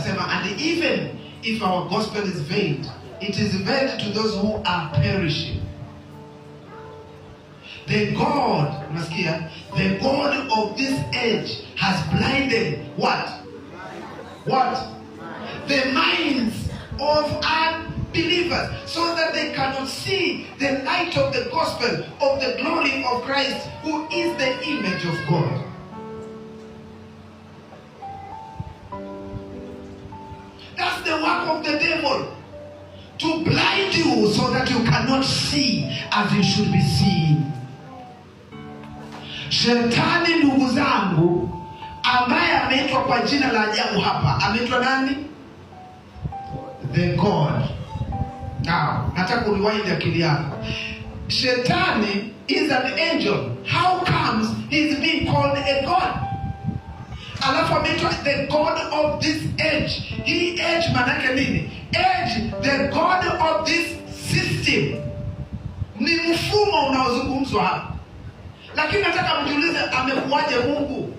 Nasema, and even if our gospel is veiled, it is veiled to those who are perishing. The God, the God of this age has blinded what? The minds of unbelievers, so that they cannot see the light of the gospel of the glory of Christ, who is the image of God. That's the work of the devil, to blind you so that you cannot see as you should be seen. Shetani, ndugu zangu, ambaye ameitwa kwa jina la ajabu hapa, ameitwa nani? The God. Now, nataka uliwahi akili yako. Shetani is an angel. How comes he is being called a God? Alafu ameitwa the God of this age. Hii age manake nini? Age, the God of this system. Ni mfumo unaozungumzwa hapa. Lakini nataka mjiulize, amekuwaje Mungu?